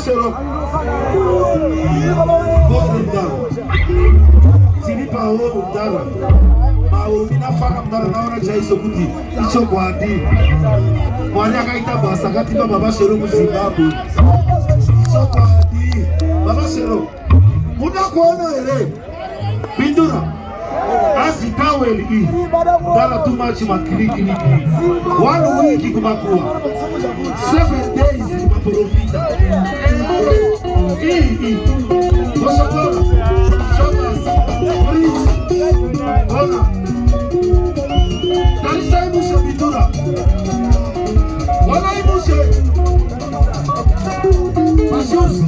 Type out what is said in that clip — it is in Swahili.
Sero. Sini Paolo Dara. Paolo mina faka mdara na wana jaiso kuti. Icho kwadi. Mwani akaita basa katika Baba Sero Zimbabwe. Icho kwadi. Baba Sero. Muda kuona ere. Bindura. Asi taweli hii. Dara too much makiriki. 1 week kumakua. 7 days kumaprofita. Hii. Bosokora. Shokas. Prince. Ona. Talisa imushe Bindura. Wana imushe. Mashuzi.